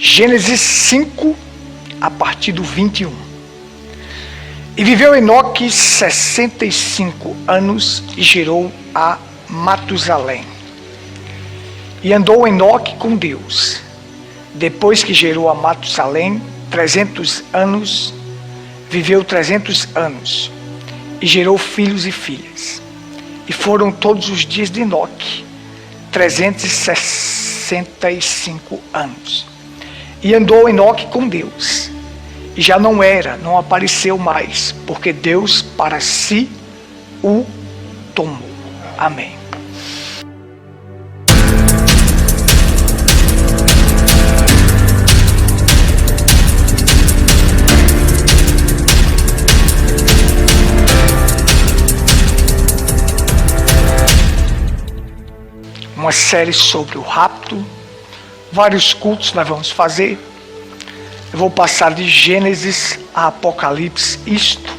Gênesis 5, a partir do 21. E viveu Enoque 65 anos e gerou a Matusalém. E andou Enoque com Deus. Depois que gerou a Matusalém 300 anos, viveu 300 anos e gerou filhos e filhas. E foram todos os dias de Enoque 365 anos. E andou Enoque com Deus. E já não apareceu mais, porque Deus para si o tomou. Amém. Uma série sobre o rapto, vários cultos nós vamos fazer. Eu vou passar de Gênesis a Apocalipse, isto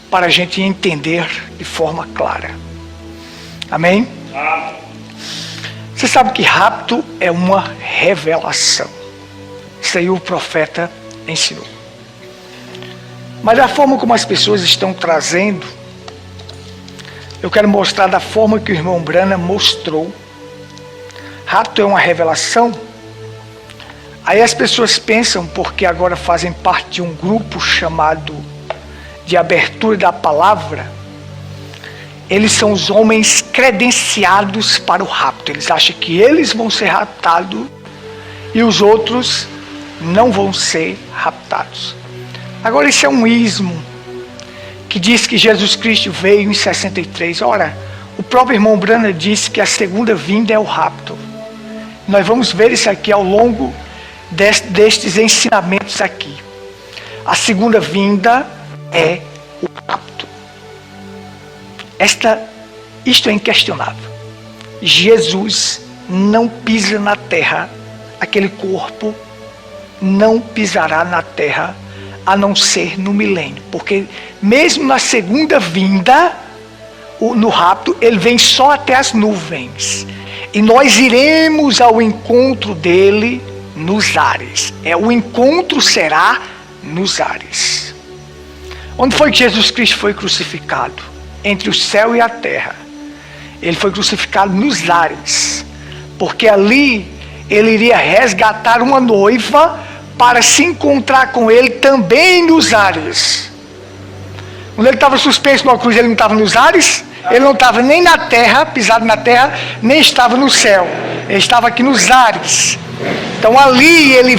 para a gente entender de forma clara. Amém? Você sabe que rapto é uma revelação. Isso aí o profeta ensinou. Mas da forma como as pessoas estão trazendo, eu quero mostrar da forma que o irmão Branham mostrou. Rapto é uma revelação. Aí as pessoas pensam, porque agora fazem parte de um grupo chamado de abertura da palavra, eles são os homens credenciados para o rapto. Eles acham que eles vão ser raptados e os outros não vão ser raptados. Agora isso é um ismo que diz que Jesus Cristo veio em 63. Ora, o próprio irmão Branham disse que a segunda vinda é o rapto. Nós vamos ver isso aqui ao longo destes ensinamentos aqui. A segunda vinda é o rapto. Isto é inquestionável. Jesus não pisa na terra, aquele corpo não pisará na terra, a não ser no milênio, porque mesmo na segunda vinda, no rapto, ele vem só até as nuvens, e nós iremos ao encontro dele nos ares. O encontro será nos ares. Onde foi que Jesus Cristo foi crucificado? Entre o céu e a terra. Ele foi crucificado nos ares, porque ali ele iria resgatar uma noiva para se encontrar com ele também nos ares. Quando ele estava suspenso numa cruz, ele não estava nos ares, ele não estava nem na terra, pisado na terra, nem estava no céu. Ele estava aqui nos ares. Então ali ele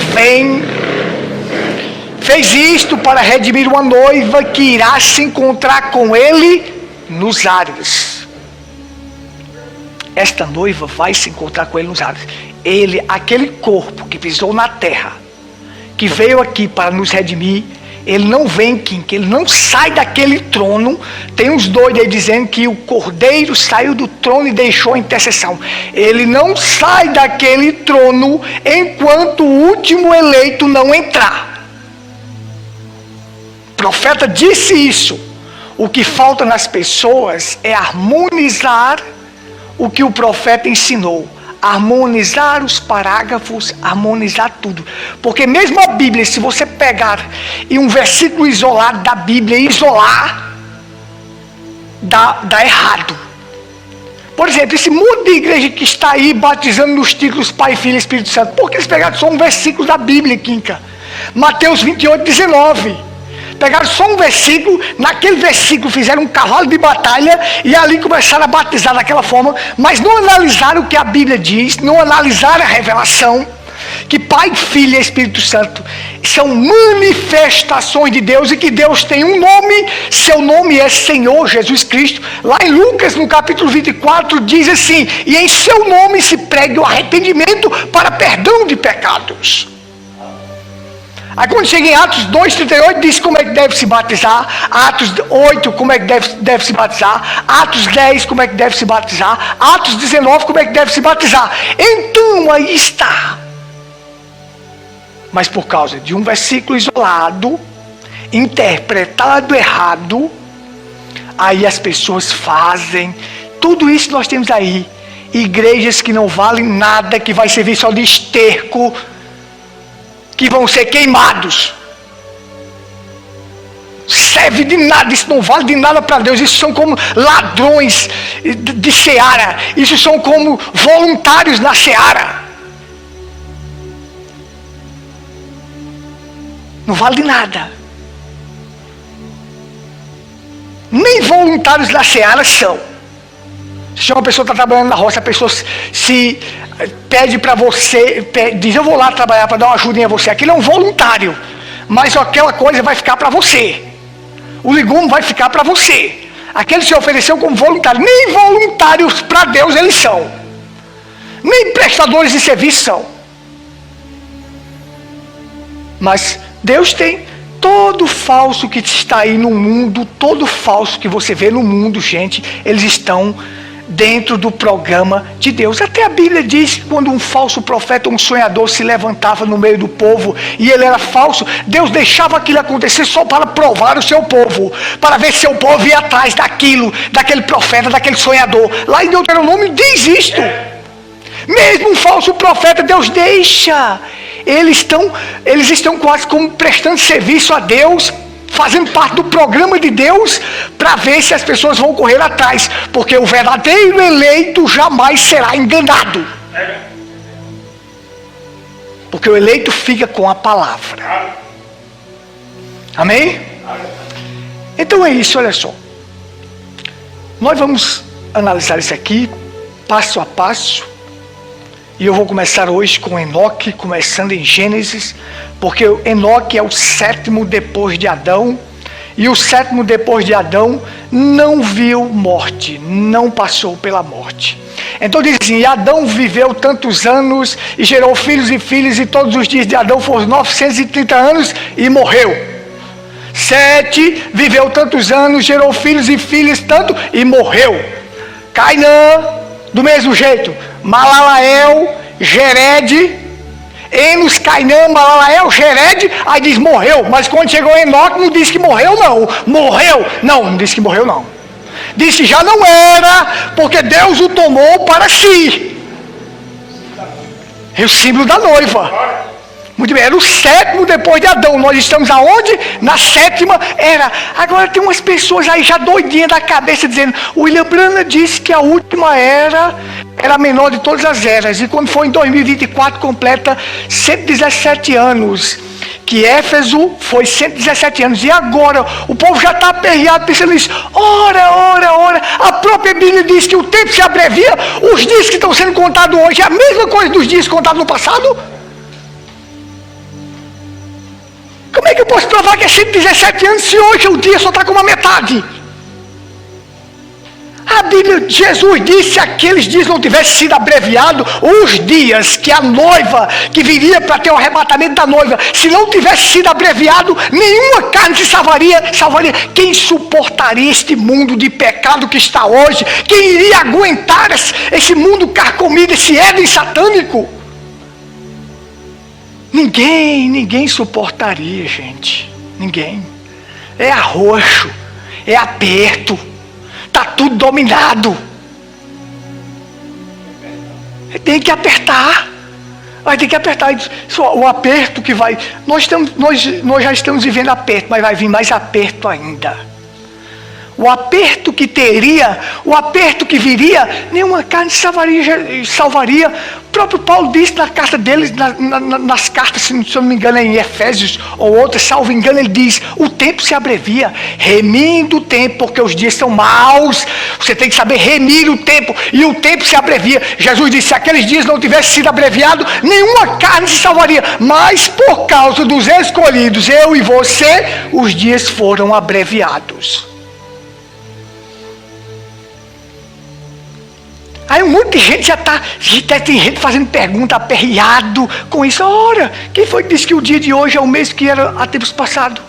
fez isto para redimir uma noiva que irá se encontrar com ele nos ares. Esta noiva vai se encontrar com ele nos ares. Aquele corpo que pisou na terra, que veio aqui para nos redimir, ele não vem, que ele não sai daquele trono. Tem uns doidos aí dizendo que o Cordeiro saiu do trono e deixou a intercessão. Ele não sai daquele trono enquanto o último eleito não entrar. O profeta disse isso. O que falta nas pessoas é harmonizar o que o profeta ensinou. Harmonizar os parágrafos, harmonizar tudo. Porque mesmo a Bíblia, se você pegar e um versículo isolado da Bíblia e isolar, dá errado. Por exemplo, esse monte de igreja que está aí batizando nos títulos Pai, Filho e Espírito Santo, porque eles pegaram só um versículo da Bíblia, Quinca. Mateus 28, 19. Pegaram só um versículo, naquele versículo fizeram um cavalo de batalha e ali começaram a batizar daquela forma, mas não analisaram o que a Bíblia diz, não analisaram a revelação, que Pai, Filho e Espírito Santo são manifestações de Deus e que Deus tem um nome, seu nome é Senhor Jesus Cristo. Lá em Lucas, no capítulo 24, diz assim: e em seu nome se pregue o arrependimento para perdão de pecados. Aí quando chega em Atos 2,38, diz como é que deve se batizar. Atos 8, como é que deve se batizar. Atos 10, como é que deve se batizar. Atos 19, como é que deve se batizar. Então aí está. Mas por causa de um versículo isolado, interpretado errado, aí as pessoas fazem. Tudo isso nós temos aí. Igrejas que não valem nada, que vai servir só de esterco. que vão ser queimados. Serve de nada, isso não vale de nada para Deus. Isso são como ladrões de seara. Isso são como voluntários na seara. Não vale de nada. Nem voluntários na seara são. Se uma pessoa está trabalhando na roça, a pessoa se pede para você, diz: eu vou lá trabalhar para dar uma ajudinha a você. Aquilo é um voluntário, mas aquela coisa vai ficar para você. O legume vai ficar para você. Aquele se ofereceu como voluntário. Nem voluntários para Deus eles são. Nem prestadores de serviço são. Mas Deus tem todo falso que está aí no mundo, todo falso que você vê no mundo, gente, eles estão dentro do programa de Deus. Até a Bíblia diz que quando um falso profeta, um sonhador se levantava no meio do povo e ele era falso, Deus deixava aquilo acontecer só para provar o seu povo, para ver se o povo ia atrás daquilo, daquele profeta, daquele sonhador. Lá em Deuteronômio diz isto. Mesmo um falso profeta, Deus deixa. Eles estão quase como prestando serviço a Deus, fazendo parte do programa de Deus, para ver se as pessoas vão correr atrás, porque o verdadeiro eleito jamais será enganado, porque o eleito fica com a palavra. Amém? Então é isso, olha só, nós vamos analisar isso aqui passo a passo, e eu vou começar hoje com Enoque, começando em Gênesis, porque Enoque é o sétimo depois de Adão, e o sétimo depois de Adão não viu morte, não passou pela morte. Então diz assim: e Adão viveu tantos anos, e gerou filhos e filhas, e todos os dias de Adão foram 930 anos, e morreu. Sete viveu tantos anos, gerou filhos e filhas tanto, e morreu. Cainã, do mesmo jeito, Malalael, Jered, Enos, Cainã, Malalael, Jered, aí diz morreu, mas quando chegou Enoque não disse que morreu não, não disse que morreu não, disse que já não era, porque Deus o tomou para si. É o símbolo da noiva. Muito bem, era o sétimo depois de Adão. Nós estamos aonde? Na sétima era. Agora tem umas pessoas aí já doidinhas da cabeça dizendo: o William Branham disse que a última era a menor de todas as eras. E quando foi em 2024 completa 117 anos. Que Éfeso foi 117 anos. E agora o povo já está aperreado pensando nisso. Ora. A própria Bíblia diz que o tempo se abrevia. Os dias que estão sendo contados hoje é a mesma coisa dos dias contados no passado. Como é que eu posso provar que é 117 anos se hoje o dia só está com uma metade? A Bíblia, Jesus disse: se aqueles dias não tivessem sido abreviados, os dias que a noiva, que viria para ter o arrebatamento da noiva, se não tivesse sido abreviado, nenhuma carne se salvaria. Quem suportaria este mundo de pecado que está hoje? Quem iria aguentar esse mundo carcomido, esse Éden satânico? Ninguém suportaria, gente. Ninguém. É arroxo, é aperto, está tudo dominado. Tem que apertar. Vai ter que apertar. O aperto que vai. Nós já estamos vivendo aperto, mas vai vir mais aperto ainda. O aperto que teria, o aperto que viria, nenhuma carne salvaria. O próprio Paulo disse na carta dele, nas cartas, se eu não me engano, em Efésios ou outras, salvo engano, ele diz: o tempo se abrevia, remindo o tempo, porque os dias são maus. Você tem que saber remir o tempo, e o tempo se abrevia. Jesus disse: se aqueles dias não tivessem sido abreviados, nenhuma carne se salvaria. Mas por causa dos escolhidos, eu e você, os dias foram abreviados. Aí um monte de gente já está, tem gente fazendo pergunta, aperreado com isso. Ora, quem foi que disse que o dia de hoje é o mesmo que era há tempos passados?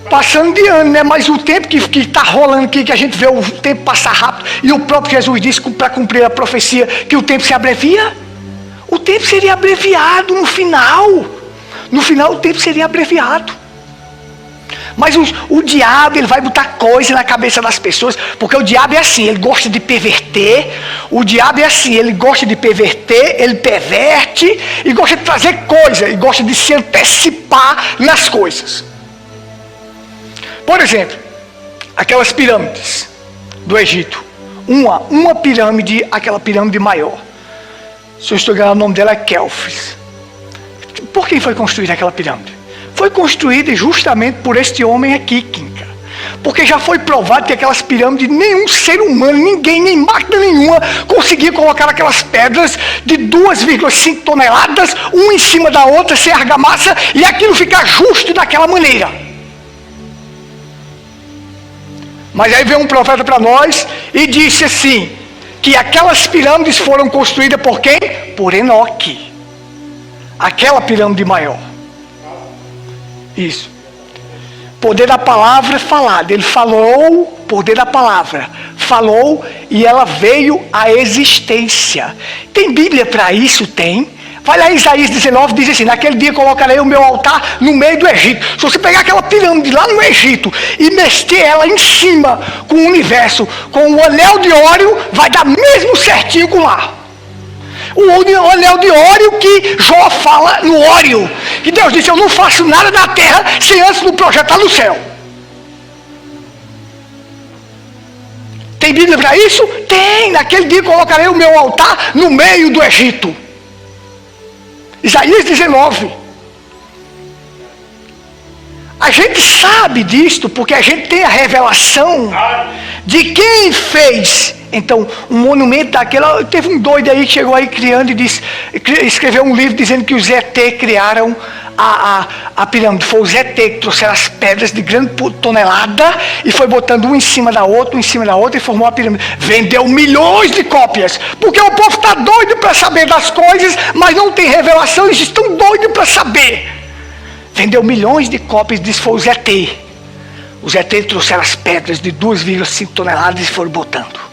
Passando de ano, né? Mas o tempo que está rolando aqui, que a gente vê o tempo passar rápido, e o próprio Jesus disse para cumprir a profecia que o tempo se abrevia, o tempo seria abreviado no final. No final o tempo seria abreviado. Mas o diabo, ele vai botar coisa na cabeça das pessoas, porque o diabo é assim, ele gosta de perverter. O diabo é assim, ele gosta de perverter, ele perverte e gosta de trazer coisa, e gosta de se antecipar nas coisas. Por exemplo, aquelas pirâmides do Egito. Uma pirâmide, aquela pirâmide maior. Se eu estou enganado, o nome dela é Khéops. Por quem foi construída aquela pirâmide? Foi construída justamente por este homem aqui, Kinka. Porque já foi provado que aquelas pirâmides, nenhum ser humano, ninguém, nem máquina nenhuma, conseguia colocar aquelas pedras de 2,5 toneladas, uma em cima da outra, sem argamassa, e aquilo ficar justo daquela maneira. Mas aí veio um profeta para nós e disse assim, que aquelas pirâmides foram construídas por quem? Por Enoque. Aquela pirâmide maior. Isso. Poder da palavra falada. Ele falou, poder da palavra. Falou e ela veio à existência. Tem Bíblia para isso? Tem. Vai lá em Isaías 19, diz assim, naquele dia colocarei o meu altar no meio do Egito. Se você pegar aquela pirâmide lá no Egito e mexer ela em cima com o universo, com o anel de Órion, vai dar mesmo certinho com lá. O anel de Órion que Jó fala no Órion. E Deus disse, eu não faço nada na terra sem antes não projetar no céu. Tem Bíblia para isso? Tem. Naquele dia colocarei o meu altar no meio do Egito. Isaías 19. A gente sabe disto porque a gente tem a revelação de quem fez. Então, um monumento daquela... Teve um doido aí que chegou aí criando e disse, escreveu um livro dizendo que os ET criaram a pirâmide. Foi os ET que trouxeram as pedras de grande tonelada e foi botando um em cima da outra, um em cima da outra e formou a pirâmide. Vendeu milhões de cópias. Porque o povo está doido para saber das coisas, mas não tem revelação, eles estão doidos para saber. Vendeu milhões de cópias, disse foi os ET. Os ET trouxeram as pedras de 2,5 toneladas e foram botando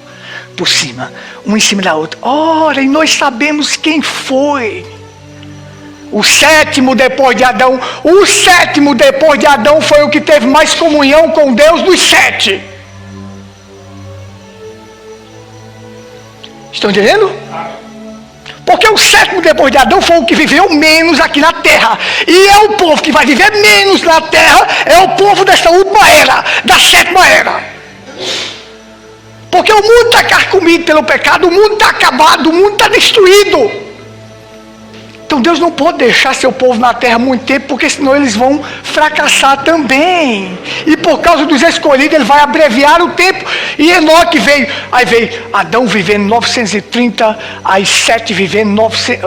por cima, um em cima da outra. Ora, e nós sabemos quem foi. O sétimo depois de Adão. O sétimo depois de Adão foi o que teve mais comunhão com Deus dos 7. Estão entendendo? Porque o sétimo depois de Adão foi o que viveu menos aqui na terra. E é o povo que vai viver menos na terra, é o povo dessa última era, da sétima era. Porque o mundo está carcomido pelo pecado, o mundo está acabado, o mundo está destruído. Então Deus não pode deixar seu povo na terra muito tempo, porque senão eles vão fracassar também. E por causa dos escolhidos, ele vai abreviar o tempo. E Enoque veio, aí veio Adão vivendo 930, aí Sete vivendo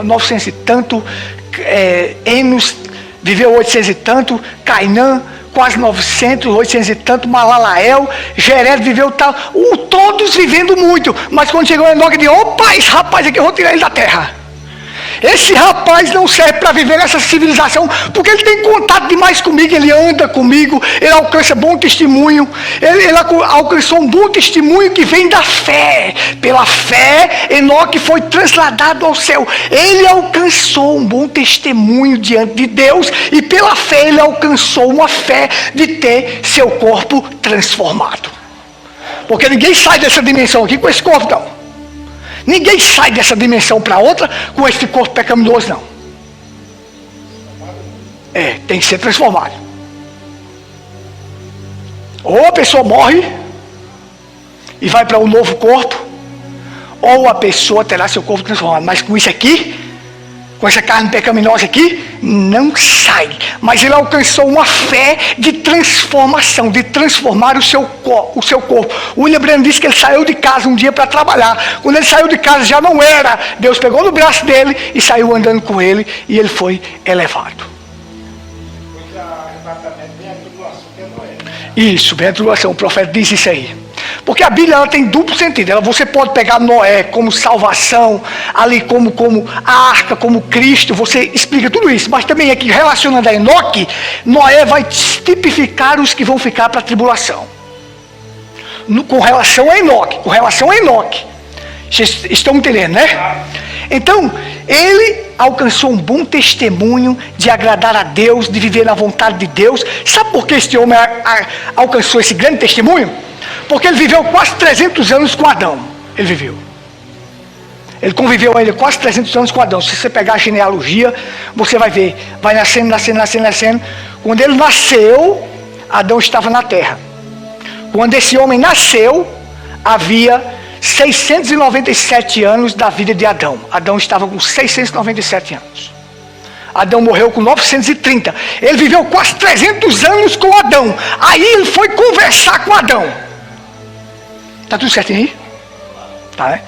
900 e tanto, Enos viveu 800 e tanto, Cainã quase 900, 800 e tanto, Malalael, Jered viveu tal, todos vivendo muito. Mas quando chegou Enoque, ele disse, opa, esse rapaz aqui eu vou tirar ele da terra. Esse rapaz não serve para viver nessa civilização, porque ele tem contato demais comigo, ele anda comigo, ele alcança bom testemunho, ele alcançou um bom testemunho que vem da fé. Pela fé, Enoque foi trasladado ao céu. Ele alcançou um bom testemunho diante de Deus, e pela fé ele alcançou uma fé de ter seu corpo transformado. Porque ninguém sai dessa dimensão aqui com esse corpo, não. Ninguém sai dessa dimensão para outra com esse corpo pecaminoso, não. Tem que ser transformado. Ou a pessoa morre e vai para um novo corpo, ou a pessoa terá seu corpo transformado. Mas com isso aqui, com essa carne pecaminosa aqui, não sai. Mas ele alcançou uma fé de transformação, de transformar o seu corpo. O William Branham disse que ele saiu de casa um dia para trabalhar. Quando ele saiu de casa já não era. Deus pegou no braço dele e saiu andando com ele, e ele foi elevado. Isso, vem a tribulação. O profeta diz isso aí. Porque a Bíblia ela tem duplo sentido. Você pode pegar Noé como salvação, ali como a arca, como Cristo, você explica tudo isso. Mas também aqui, relacionando a Enoque, Noé vai tipificar os que vão ficar para a tribulação. Com relação a Enoque. Vocês estão entendendo, né? Então, Ele alcançou um bom testemunho de agradar a Deus, de viver na vontade de Deus. Sabe por que este homem alcançou esse grande testemunho? Porque ele viveu quase 300 anos com Adão. Ele conviveu ainda quase 300 anos com Adão. Se você pegar a genealogia, você vai ver. Vai nascendo. Quando ele nasceu, Adão estava na terra. Quando esse homem nasceu, havia 697 anos da vida de Adão. Adão estava com 697 anos. Adão morreu com 930. Ele viveu quase 300 anos com Adão. Aí ele foi conversar com Adão. Tá tudo certinho aí? Tá, né?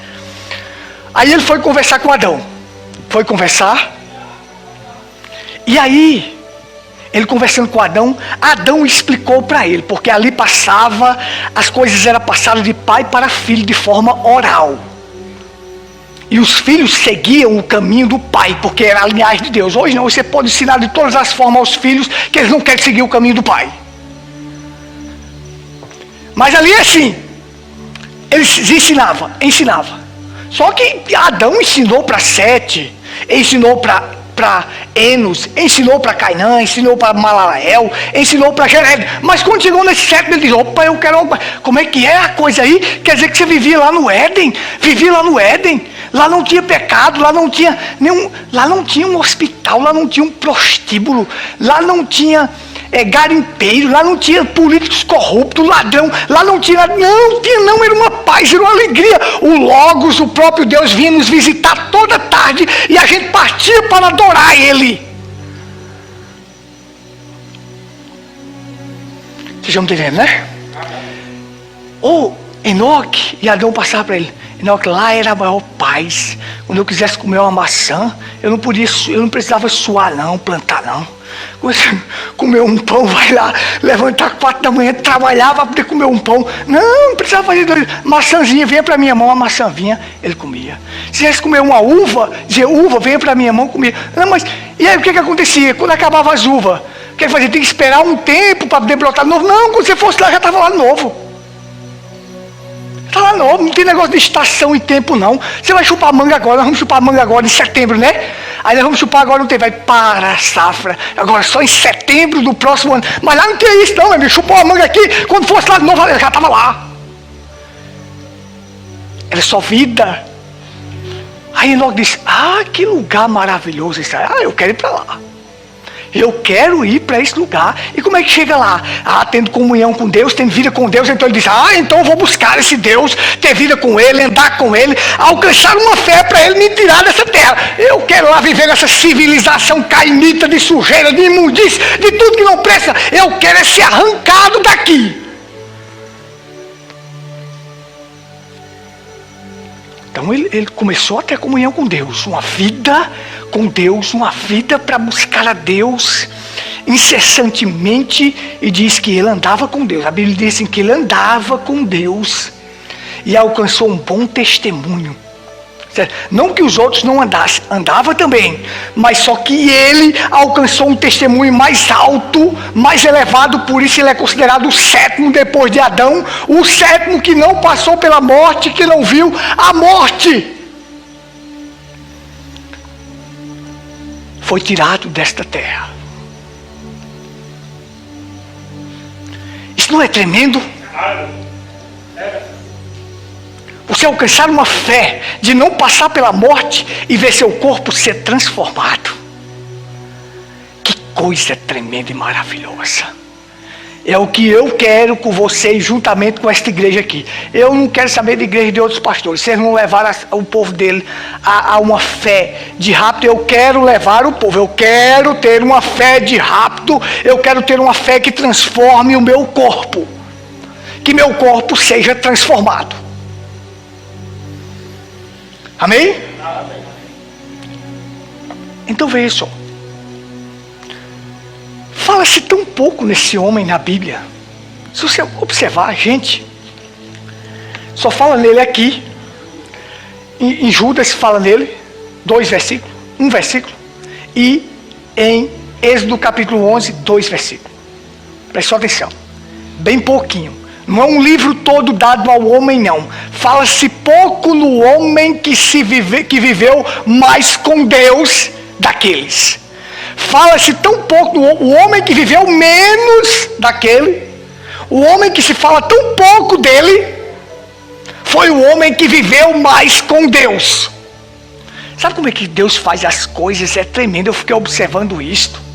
Aí ele foi conversar com Adão. Foi conversar. E aí, ele conversando com Adão, Adão explicou para ele, porque ali passava, as coisas eram passadas de pai para filho de forma oral. E os filhos seguiam o caminho do pai, porque era a linhagem de Deus. Hoje não, você pode ensinar de todas as formas aos filhos que eles não querem seguir o caminho do pai. Mas ali é assim, eles ensinava. Só que Adão ensinou para Sete, ensinou para Enos, ensinou para Cainã, ensinou para Malalael, ensinou para Jared. Mas quando chegou nesse século, ele diz: opa, eu quero. Como é que é a coisa aí? Quer dizer que você vivia lá no Éden? Lá não tinha pecado, lá não tinha um hospital, lá não tinha um prostíbulo, lá não tinha garimpeiro, lá não tinha políticos corruptos, ladrão, lá não tinha, era uma paz, era uma alegria. O Logos, o próprio Deus, vinha nos visitar toda tarde e a gente partia para adorar Ele. Vocês já me entendendo, né? Enoque e Adão passaram para ele. Enoque, lá era a maior paz. Quando eu quisesse comer uma maçã, eu não precisava suar não, plantar não. Comer um pão, vai lá, levantar 4 da manhã, trabalhar para poder comer um pão. Não precisava fazer maçãzinha, venha para minha mão, a maçã vinha, ele comia. Se quisesse comer uma uva, dizer uva, venha para minha mão, comia. Não, mas e aí o que acontecia? Quando acabava as uvas, o que fazia? Tem que esperar um tempo para poder brotar de novo. Não, quando você fosse lá, já estava lá de novo. Está lá novo, não tem negócio de estação e tempo não. Você vai chupar manga agora, nós vamos chupar manga agora em setembro, né? Aí nós vamos chupar agora, não tem, vai para a safra. Agora só em setembro do próximo ano. Mas lá não tem isso não, meu amigo. Chupou a manga aqui, quando fosse lá de novo, já estava lá. Era só vida. Aí Enoque disse: que lugar maravilhoso isso aí. Eu quero ir para lá. Eu quero ir para esse lugar. E como é que chega lá? Tendo comunhão com Deus, tendo vida com Deus. Então ele diz: então eu vou buscar esse Deus, ter vida com Ele, andar com Ele, alcançar uma fé para Ele me tirar dessa terra. Eu quero lá viver nessa civilização caimita, de sujeira, de imundície, de tudo que não presta. Eu quero ser arrancado daqui. Então ele começou a ter comunhão com Deus, uma vida com Deus, uma vida para buscar a Deus incessantemente, e diz que ele andava com Deus. A Bíblia diz assim, que ele andava com Deus e alcançou um bom testemunho. Certo? Não que os outros não andassem, andava também, mas só que ele alcançou um testemunho mais alto, mais elevado, por isso ele é considerado o 7º depois de Adão, o 7º que não passou pela morte, que não viu a morte. Foi tirado desta terra. Isso não é tremendo? Você alcançar uma fé de não passar pela morte e ver seu corpo ser transformado. Que coisa tremenda e maravilhosa. É o que eu quero com vocês, juntamente com esta igreja aqui. Eu não quero saber de igreja de outros pastores. Vocês não levaram o povo dele a uma fé de rápido. Eu quero levar o povo. Eu quero ter uma fé de rápido. Eu quero ter uma fé que transforme o meu corpo. Que meu corpo seja transformado. Amém? Amém. Então veja só. Fala-se tão pouco nesse homem na Bíblia. Se você observar, gente, só fala nele aqui. Em Judas fala nele 2 versículos, 1 versículo. E em Êxodo capítulo 11, 2 versículos. Preste só atenção. Bem pouquinho. Não é um livro todo dado ao homem, não. Fala-se pouco no homem que viveu mais com Deus daqueles. Fala-se tão pouco no homem que viveu menos daquele. O homem que se fala tão pouco dele foi o homem que viveu mais com Deus. Sabe como é que Deus faz as coisas? É tremendo, eu fiquei observando isto.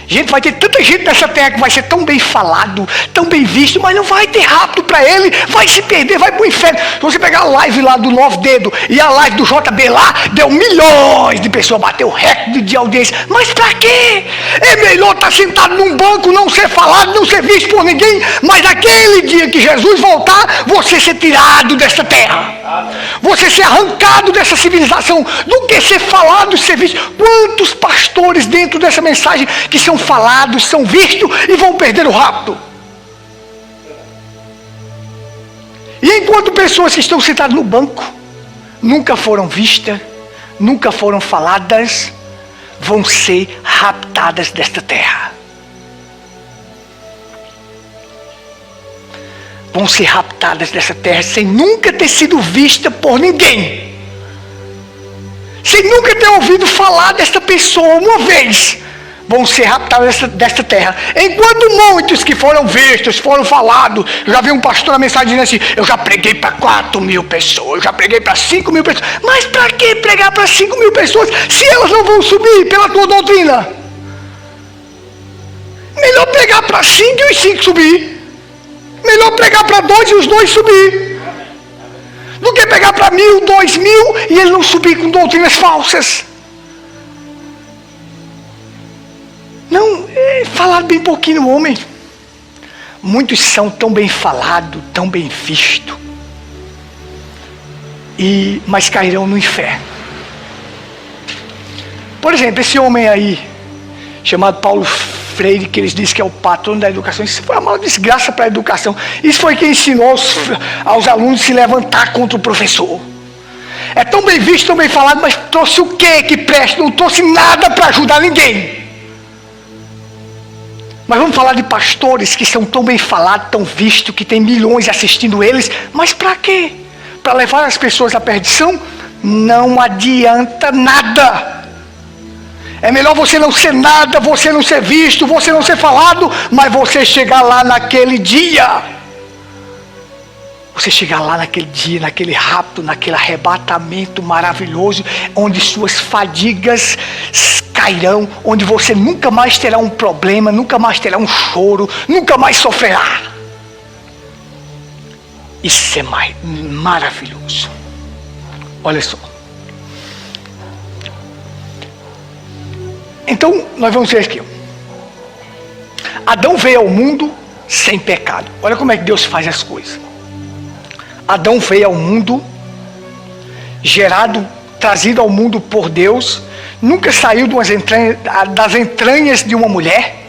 Gente, vai ter tanta gente nessa terra que vai ser tão bem falado, tão bem visto, mas não vai ter rápido para ele, vai se perder, vai pro inferno. Se você pegar a live lá do 9 Dedo e a live do JB lá, deu milhões de pessoas, bateu recorde de audiência. Mas para quê? É melhor estar sentado num banco, não ser falado, não ser visto por ninguém, mas naquele dia que Jesus voltar, você ser tirado desta terra. Você ser arrancado dessa civilização, do que ser falado e ser visto. Quantos pastores dentro dessa mensagem que são falados, são vistos e vão perder o rapto? E enquanto pessoas que estão sentadas no banco, nunca foram vistas, nunca foram faladas, vão ser raptadas desta terra. Vão ser raptadas dessa terra sem nunca ter sido vista por ninguém. Sem nunca ter ouvido falar desta pessoa uma vez. Vão ser raptadas desta terra. Enquanto muitos que foram vistos, foram falados. Eu já vi um pastor na mensagem dizendo assim: eu já preguei para 4.000 pessoas, eu já preguei para 5.000 pessoas. Mas para que pregar para 5.000 pessoas se elas não vão subir pela tua doutrina? Melhor pregar para 5 e os 5 subir. Melhor pregar para 2 e os 2 subir. Do que pegar para 1.000, 2.000 e ele não subir com doutrinas falsas. Não, falar bem pouquinho no homem. Muitos são tão bem falados, tão bem vistos, mas cairão no inferno. Por exemplo, esse homem aí, chamado Paulo Freire, que eles dizem que é o patrono da educação, isso foi uma desgraça para a educação. Isso foi quem ensinou aos alunos a se levantar contra o professor. É tão bem visto, tão bem falado, mas trouxe o que presta? Não trouxe nada para ajudar ninguém. Mas vamos falar de pastores que são tão bem falados, tão vistos, que tem milhões assistindo eles, mas para quê? Para levar as pessoas à perdição? Não adianta nada. É melhor você não ser nada, você não ser visto, você não ser falado, mas você chegar lá naquele dia. Você chegar lá naquele dia, naquele rapto, naquele arrebatamento maravilhoso, onde suas fadigas cairão, onde você nunca mais terá um problema, nunca mais terá um choro, nunca mais sofrerá. Isso é maravilhoso. Olha só. Então, nós vamos ver aqui. Adão veio ao mundo sem pecado. Olha como é que Deus faz as coisas. Adão veio ao mundo, gerado, trazido ao mundo por Deus, nunca saiu das entranhas de uma mulher.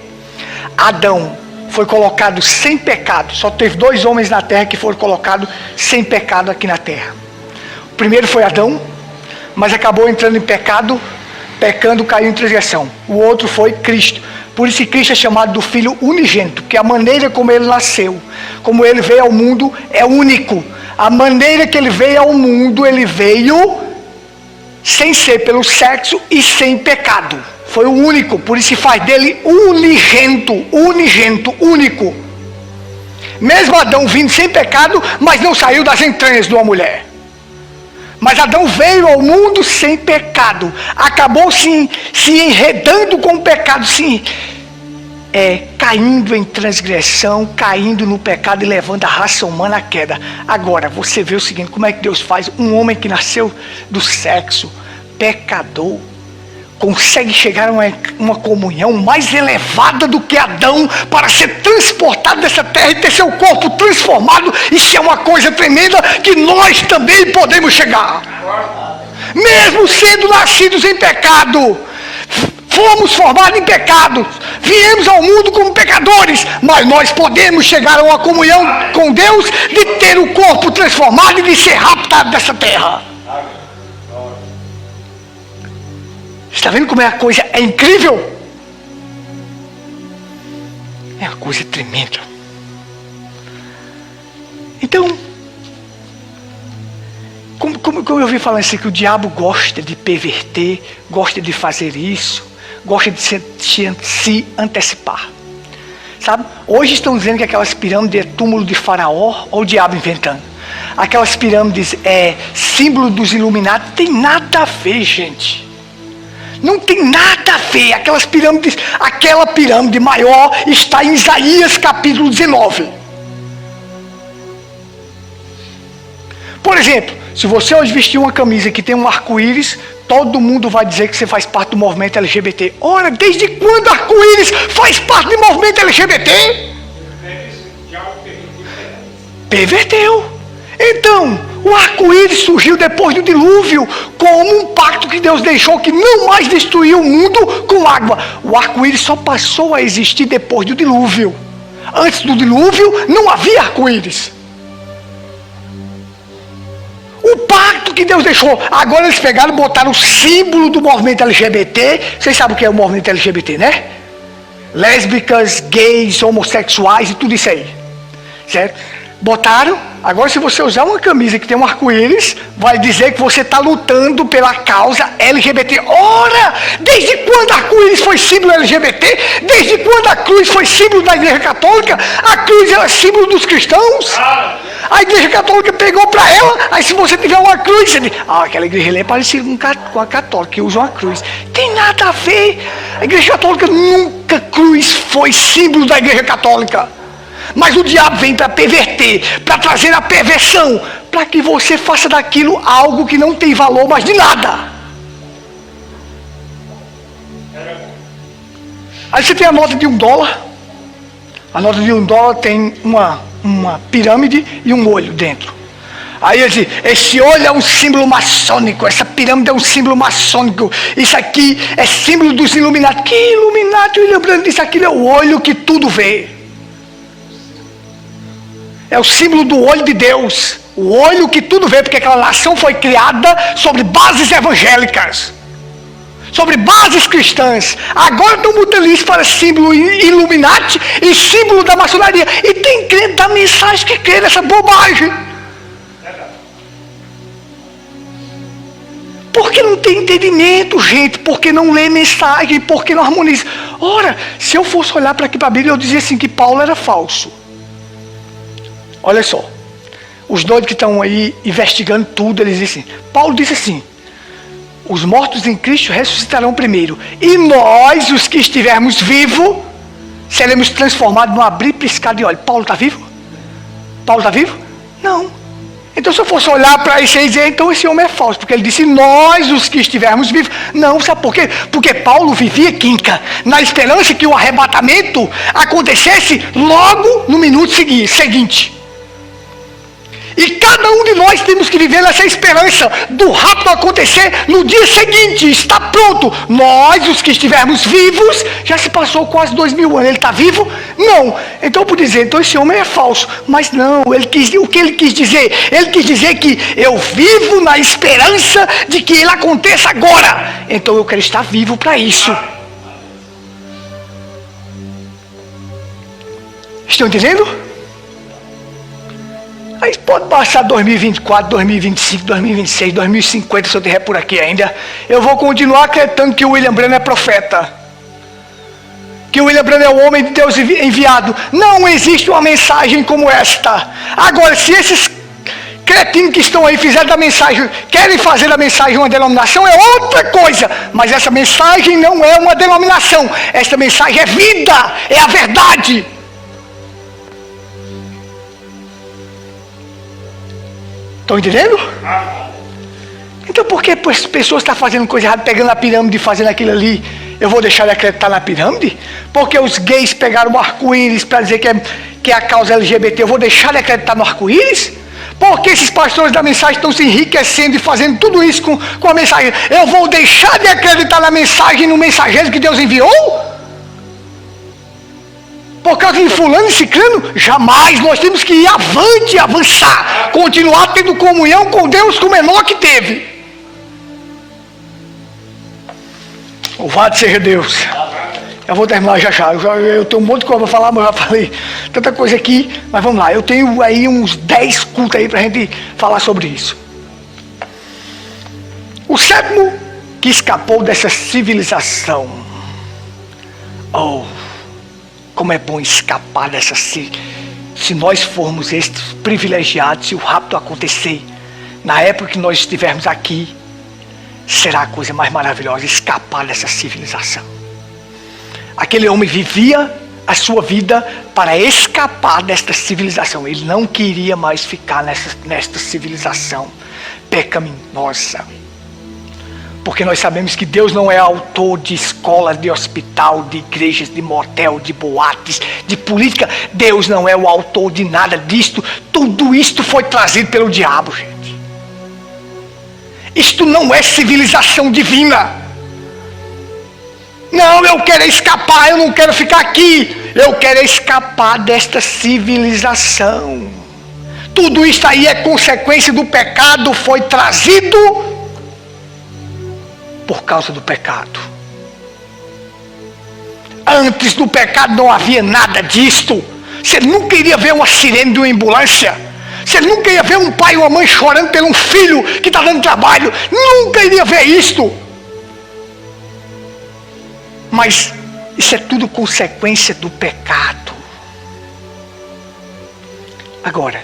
Adão foi colocado sem pecado. Só teve 2 homens na terra que foram colocados sem pecado aqui na terra. O primeiro foi Adão, mas acabou entrando em pecado, pecando, caiu em transgressão. O outro foi Cristo. Por isso que Cristo é chamado do Filho unigênito, porque a maneira como ele nasceu, como ele veio ao mundo, é único. A maneira que ele veio ao mundo, ele veio sem ser pelo sexo e sem pecado. Foi o único, por isso se faz dele unigênito, único. Mesmo Adão vindo sem pecado, mas não saiu das entranhas de uma mulher. Mas Adão veio ao mundo sem pecado. Acabou se enredando com o pecado, caindo em transgressão, caindo no pecado e levando a raça humana à queda. Agora, você vê o seguinte, como é que Deus faz? Um homem que nasceu do sexo, pecador, consegue chegar a uma comunhão mais elevada do que Adão para ser transportado dessa terra e ter seu corpo transformado. Isso é uma coisa tremenda que nós também podemos chegar. Mesmo sendo nascidos em pecado, fomos formados em pecado, viemos ao mundo como pecadores, mas nós podemos chegar a uma comunhão com Deus de ter o corpo transformado e de ser raptado dessa terra. Está vendo como a coisa é incrível? É uma coisa tremenda. Então, como eu ouvi falar assim, que o diabo gosta de perverter, gosta de fazer isso, gosta de se antecipar. Sabe? Hoje estão dizendo que aquelas pirâmides é túmulo de Faraó, ou o diabo inventando. Aquelas pirâmides é símbolo dos Illuminati. Tem nada a ver, gente. Não tem nada a ver. Aquelas pirâmides, aquela pirâmide maior está em Isaías capítulo 19. Por exemplo, se você hoje vestir uma camisa que tem um arco-íris, todo mundo vai dizer que você faz parte do movimento LGBT. Ora, desde quando arco-íris faz parte do movimento LGBT? Perverteu. Então, o arco-íris surgiu depois do dilúvio como um pacto que Deus deixou que não mais destruiu o mundo com água. O arco-íris só passou a existir depois do dilúvio. Antes do dilúvio não havia arco-íris. O pacto que Deus deixou. Agora eles pegaram e botaram o símbolo do movimento LGBT. Vocês sabem o que é o movimento LGBT, né? Lésbicas, gays, homossexuais e tudo isso aí. Certo? Botaram. Agora se você usar uma camisa que tem um arco-íris, vai dizer que você está lutando pela causa LGBT. Ora! Desde quando arco-íris foi símbolo LGBT? Desde quando a cruz foi símbolo da Igreja Católica? A cruz era símbolo dos cristãos? A Igreja Católica pegou para ela. Aí se você tiver uma cruz, você diz, aquela igreja ali é parecida com a católica, que usa uma cruz. Tem nada a ver. A Igreja Católica nunca cruz foi símbolo da Igreja Católica. Mas o diabo vem para perverter, para trazer a perversão, para que você faça daquilo algo que não tem valor mais de nada. Aí você tem a nota de $1. A nota de $1 tem uma pirâmide e um olho dentro. Aí ele diz, esse olho é um símbolo maçônico, essa pirâmide é um símbolo maçônico, isso aqui é símbolo dos Illuminati. Que Illuminati? O William Branham disse, aquilo é o olho que tudo vê. É o símbolo do olho de Deus. O olho que tudo vê, porque aquela nação foi criada sobre bases evangélicas. Sobre bases cristãs. Agora estão mudando isso para símbolo Illuminati e símbolo da maçonaria. E tem crente da mensagem que crê nessa bobagem. Porque não tem entendimento, gente. Porque não lê mensagem. Porque não harmoniza. Ora, se eu fosse olhar para aqui para a Bíblia, eu dizia assim que Paulo era falso. Olha só, os doidos que estão aí investigando tudo, eles dizem assim, Paulo disse assim, os mortos em Cristo ressuscitarão primeiro, e nós, os que estivermos vivos, seremos transformados num abrir e piscar de olho. Paulo está vivo? Paulo está vivo? Não. Então se eu fosse olhar para isso e dizer, então esse homem é falso, porque ele disse, nós, os que estivermos vivos. Não, sabe por quê? Porque Paulo vivia, Quinca, na esperança que o arrebatamento acontecesse logo no minuto seguinte. E cada um de nós temos que viver nessa esperança do rapto acontecer no dia seguinte. Está pronto. Nós, os que estivermos vivos, já se passou quase 2000 anos. Ele está vivo? Não. Então eu podia dizer, então esse homem é falso. Mas não, o que ele quis dizer? Ele quis dizer que eu vivo na esperança de que ele aconteça agora. Então eu quero estar vivo para isso. Estão entendendo? Aí pode passar 2024, 2025, 2026, 2050, se eu estiver por aqui ainda. Eu vou continuar acreditando que o William Branham é profeta. Que o William Branham é o homem de Deus enviado. Não existe uma mensagem como esta. Agora, se esses cretinos que estão aí fizeram da mensagem, querem fazer da mensagem uma denominação, é outra coisa. Mas essa mensagem não é uma denominação. Esta mensagem é vida, é a verdade. Estão entendendo? Então por que as pessoas estão fazendo coisa errada, pegando a pirâmide e fazendo aquilo ali? Eu vou deixar de acreditar na pirâmide? Porque os gays pegaram o arco-íris para dizer que é a causa LGBT, eu vou deixar de acreditar no arco-íris? Porque esses pastores da mensagem estão se enriquecendo e fazendo tudo isso com a mensagem? Eu vou deixar de acreditar na mensagem, no mensageiro que Deus enviou? Por causa de fulano e ciclano? Jamais. Nós temos que ir avante, avançar, continuar tendo comunhão com Deus como Enoque teve. Louvado seja Deus. Eu vou terminar já. Eu tenho um monte de coisa para falar, mas eu já falei tanta coisa aqui. Mas vamos lá, eu tenho aí uns 10 cultos aí para a gente falar sobre isso. O sétimo que escapou dessa civilização. Oh, como é bom escapar dessa civilização. Se nós formos estes privilegiados, se o rapto acontecer na época que nós estivermos aqui, será a coisa mais maravilhosa escapar dessa civilização. Aquele homem vivia a sua vida para escapar desta civilização. Ele não queria mais ficar nesta civilização pecaminosa. Porque nós sabemos que Deus não é autor de escolas, de hospital, de igrejas, de motel, de boates, de política. Deus não é o autor de nada disto. Tudo isto foi trazido pelo diabo, gente. Isto não é civilização divina. Não, eu quero escapar, eu não quero ficar aqui. Eu quero escapar desta civilização. Tudo isto aí é consequência do pecado, foi trazido por causa do pecado. Antes do pecado não havia nada disto. Você nunca iria ver uma sirene de uma ambulância. Você nunca ia ver um pai e uma mãe chorando por um filho que está dando trabalho. Nunca iria ver isto. Mas isso é tudo consequência do pecado. Agora,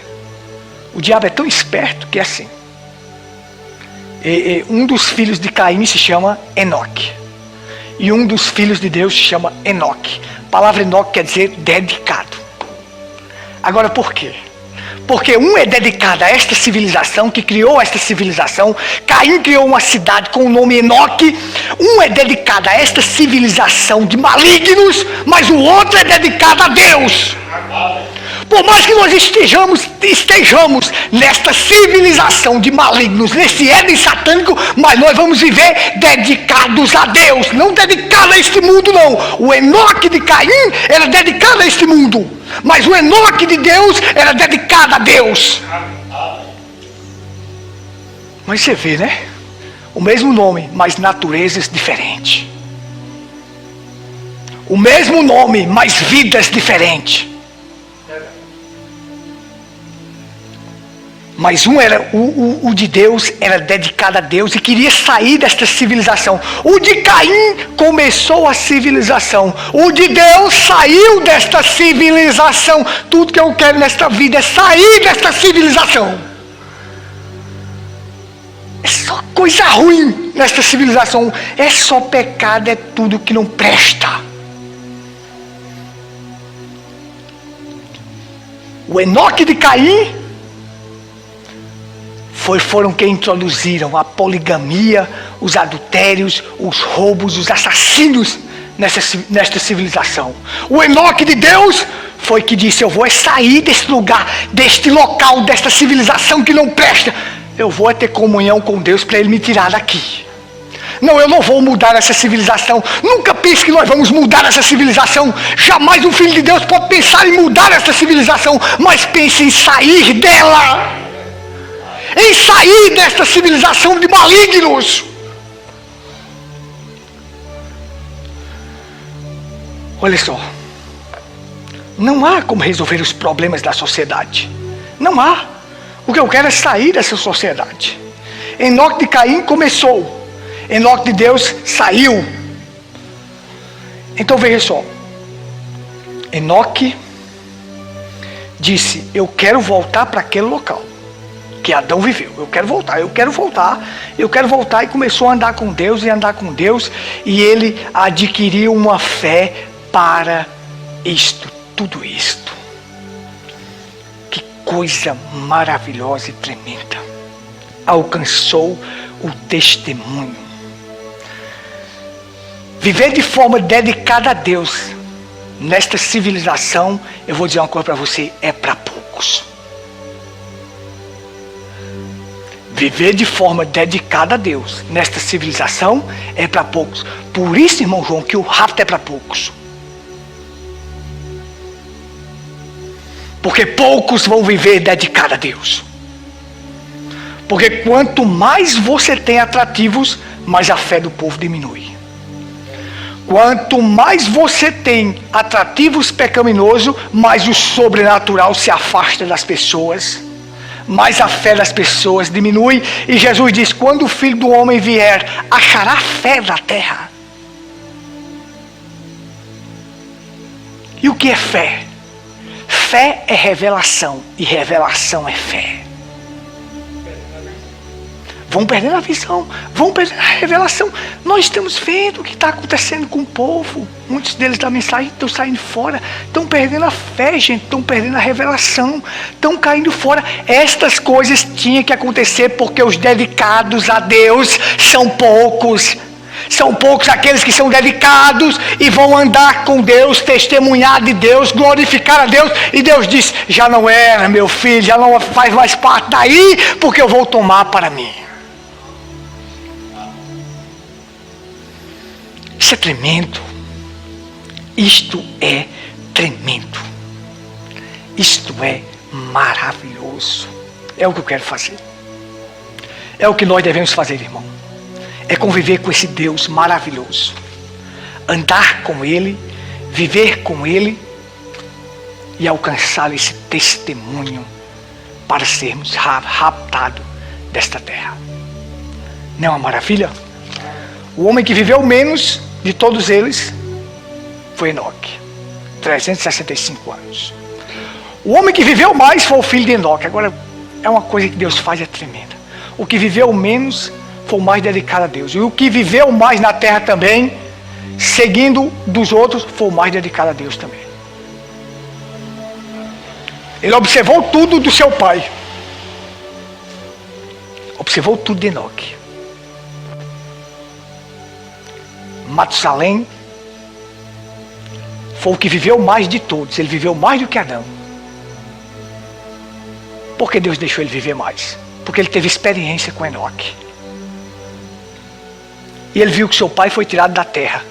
o diabo é tão esperto que é assim. Um dos filhos de Caim se chama Enoque. E um dos filhos de Deus se chama Enoque. A palavra Enoque quer dizer dedicado. Agora por quê? Porque um é dedicado a esta civilização, que criou esta civilização. Caim criou uma cidade com o nome Enoque. Um é dedicado a esta civilização de malignos, mas o outro é dedicado a Deus. Por mais que nós estejamos nesta civilização de malignos, nesse Éden satânico, mas nós vamos viver dedicados a Deus, não dedicados a este mundo não. O Enoque de Caim era dedicado a este mundo, mas o Enoque de Deus era dedicado a Deus. Mas você vê, né? O mesmo nome, mas naturezas diferentes. O mesmo nome, mas vidas diferentes. Mas o de Deus era dedicado a Deus e queria sair desta civilização. O de Caim começou a civilização. O de Deus saiu desta civilização. Tudo que eu quero nesta vida é sair desta civilização. É só coisa ruim nesta civilização. É só pecado, é tudo que não presta. O Enoque de Caim foram quem introduziram a poligamia, os adultérios, os roubos, os assassinos nesta civilização. O Enoque de Deus foi que disse: eu vou sair deste lugar, deste local, desta civilização que não presta. Eu vou ter comunhão com Deus para Ele me tirar daqui. Não, eu não vou mudar essa civilização. Nunca pense que nós vamos mudar essa civilização. Jamais um filho de Deus pode pensar em mudar essa civilização, mas pense em sair dela. Em sair desta civilização de malignos. Olha só, não há como resolver os problemas da sociedade. Não há. O que eu quero é sair dessa sociedade. Enoque de Caim começou, Enoque de Deus saiu. Então veja só, Enoque disse: eu quero voltar para aquele local que Adão viveu. Eu quero voltar, e começou a andar com Deus, e ele adquiriu uma fé para tudo isto. Que coisa maravilhosa e tremenda. Alcançou o testemunho. Viver de forma dedicada a Deus, nesta civilização, eu vou dizer uma coisa para você, é para poucos. Viver de forma dedicada a Deus nesta civilização é para poucos. Por isso, irmão João, que o rapto é para poucos. Porque poucos vão viver dedicado a Deus. Porque quanto mais você tem atrativos, mais a fé do povo diminui. Quanto mais você tem atrativos pecaminosos, mais o sobrenatural se afasta das pessoas, mais a fé das pessoas diminui. E Jesus diz: quando o Filho do Homem vier, achará fé na terra? E o que é fé? Fé é revelação, e revelação é fé. Vão perdendo a visão, vão perdendo a revelação. Nós estamos vendo o que está acontecendo com o povo. Muitos deles da mensagem estão saindo fora, estão perdendo a fé, gente, estão perdendo a revelação, estão caindo fora. Estas coisas tinham que acontecer porque os dedicados a Deus são poucos. São poucos aqueles que são dedicados e vão andar com Deus, testemunhar de Deus, glorificar a Deus. E Deus diz: já não era, meu filho, já não faz mais parte daí, porque eu vou tomar para mim. Isso é tremendo. Isto é tremendo. Isto é maravilhoso. É o que eu quero fazer. É o que nós devemos fazer, irmão. É conviver com esse Deus maravilhoso. Andar com Ele, viver com Ele e alcançar esse testemunho para sermos raptados desta terra. Não é uma maravilha? O homem que viveu menos de todos eles foi Enoque, 365 anos. O homem que viveu mais foi o filho de Enoque. Agora, é uma coisa que Deus faz, é tremenda. O que viveu menos foi o mais dedicado a Deus. E o que viveu mais na terra também, seguindo dos outros, foi o mais dedicado a Deus também. Ele observou tudo do seu pai. Observou tudo de Enoque. Matusalém foi o que viveu mais de todos. Ele viveu mais do que Adão. Por que Deus deixou ele viver mais? Porque ele teve experiência com Enoque. E ele viu que seu pai foi tirado da terra.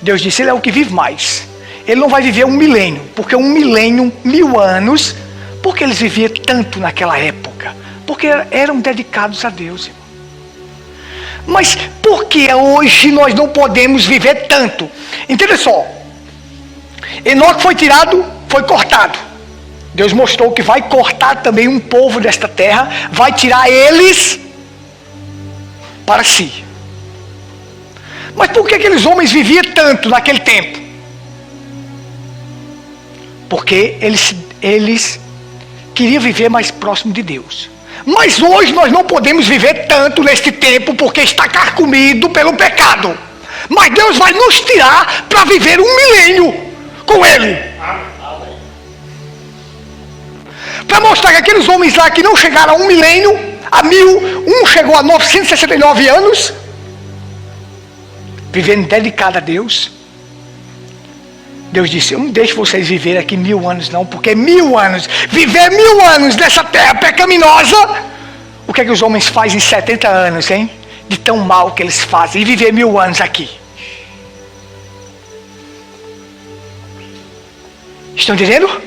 Deus disse: ele é o que vive mais. Ele não vai viver 1 milênio, porque 1 milênio, 1000 anos, porque eles viviam tanto naquela época? Porque eram dedicados a Deus, irmão. Mas por que hoje nós não podemos viver tanto? Entenda só. Enoque foi tirado, foi cortado. Deus mostrou que vai cortar também um povo desta terra, vai tirar eles para si. Mas por que aqueles homens viviam tanto naquele tempo? Porque eles queriam viver mais próximo de Deus. Mas hoje nós não podemos viver tanto neste tempo porque está carcomido pelo pecado. Mas Deus vai nos tirar para viver 1 milênio com Ele. Para mostrar que aqueles homens lá que não chegaram a 1 milênio, a 1000, um chegou a 969 anos, vivendo dedicado a Deus. Deus disse: eu não deixo vocês viver aqui 1000 anos não, porque 1000 anos, viver 1000 anos nessa terra pecaminosa, o que é que os homens fazem em 70 anos, hein? De tão mal que eles fazem, e viver 1000 anos aqui. Estão entendendo?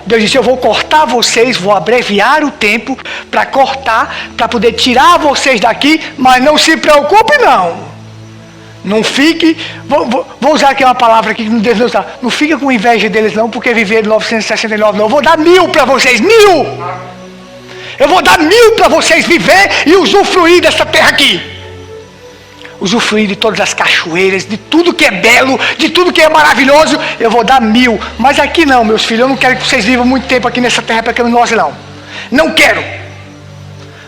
Deus disse: eu vou cortar vocês, vou abreviar o tempo para cortar, para poder tirar vocês daqui, mas não se preocupe não. Não fique, vou usar aqui uma palavra aqui que não deve usar. Não fica com inveja deles não, porque viveram 969 não. Eu vou dar 1000 para vocês, 1000. Eu vou dar 1000 para vocês viver e usufruir dessa terra aqui. Usufruir de todas as cachoeiras, de tudo que é belo, de tudo que é maravilhoso. Eu vou dar 1000. Mas aqui não, meus filhos, eu não quero que vocês vivam muito tempo aqui nessa terra pecaminosa não. Não quero.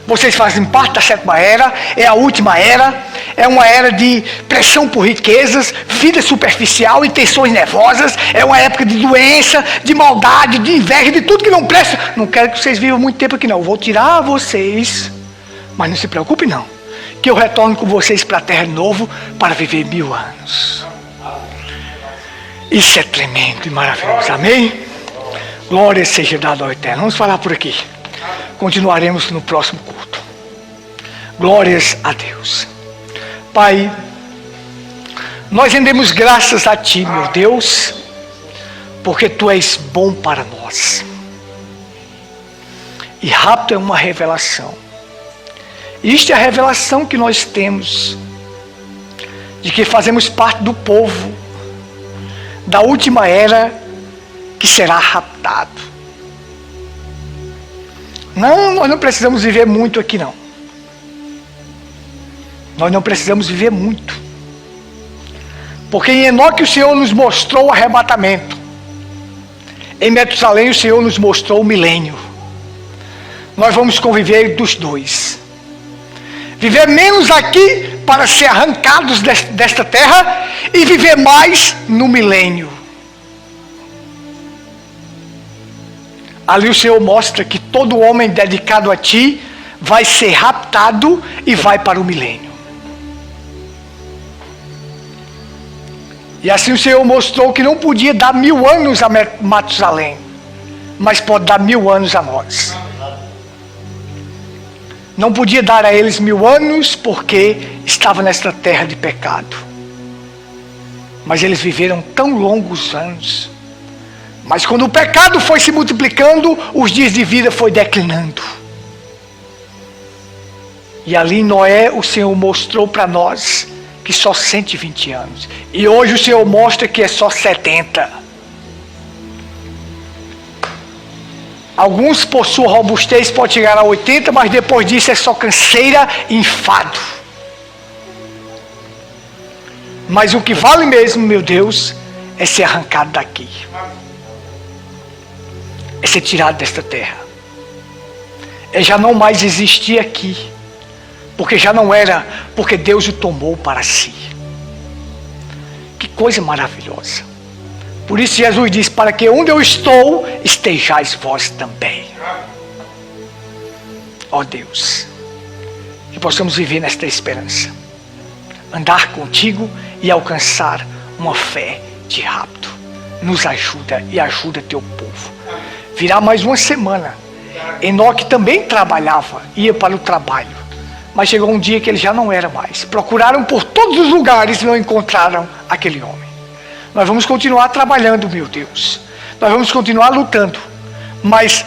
Vocês fazem parte da 7ª era, é a última era, é uma era de pressão por riquezas, vida superficial, intenções nervosas, é uma época de doença, de maldade, de inveja, de tudo que não presta. Não quero que vocês vivam muito tempo aqui não, vou tirar vocês, mas não se preocupe não, que eu retorno com vocês para a terra de novo para viver 1000 anos. Isso é tremendo e maravilhoso, amém? Glória seja dada ao Eterno. Vamos falar por aqui. Continuaremos no próximo culto. Glórias a Deus. Pai, nós rendemos graças a Ti, meu Deus, porque Tu és bom para nós. E rapto é uma revelação. Isto é a revelação que nós temos de que fazemos parte do povo da última era que será raptado. Não, nós não precisamos viver muito aqui não. Nós não precisamos viver muito. Porque em Enoque o Senhor nos mostrou o arrebatamento. Em Metusalém o Senhor nos mostrou o milênio. Nós vamos conviver dos dois. Viver menos aqui para ser arrancados desta terra e viver mais no milênio. Ali o Senhor mostra que todo homem dedicado a ti vai ser raptado e vai para o milênio. E assim o Senhor mostrou que não podia dar 1000 anos a Matusalém, mas pode dar 1000 anos a nós. Não podia dar a eles 1000 anos porque estava nesta terra de pecado. Mas eles viveram tão longos anos. Mas quando o pecado foi se multiplicando, os dias de vida foi declinando. E ali em Noé o Senhor mostrou para nós que só 120 anos. E hoje o Senhor mostra que é só 70. Alguns por sua robustez podem chegar a 80, mas depois disso é só canseira e enfado. Mas o que vale mesmo, meu Deus, é ser arrancado daqui. É ser tirado desta terra. É já não mais existir aqui. Porque já não era, porque Deus o tomou para si. Que coisa maravilhosa. Por isso Jesus diz, para que onde eu estou, estejais vós também. Ó Deus, que possamos viver nesta esperança. Andar contigo e alcançar uma fé de rapto. Nos ajuda e ajuda teu povo. Virá mais uma semana. Enoque também trabalhava, ia para o trabalho. Mas chegou um dia que ele já não era mais. Procuraram por todos os lugares e não encontraram aquele homem. Nós vamos continuar trabalhando, meu Deus. Nós vamos continuar lutando. Mas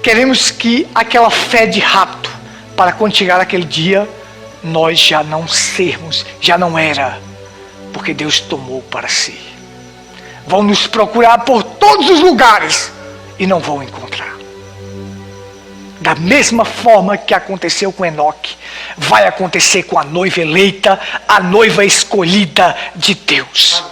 queremos que aquela fé de rapto, para quando chegar aquele dia, nós já não sermos, já não era. Porque Deus tomou para si. Vão nos procurar por todos os lugares e não vão encontrar. Da mesma forma que aconteceu com Enoque, vai acontecer com a noiva eleita, a noiva escolhida de Deus.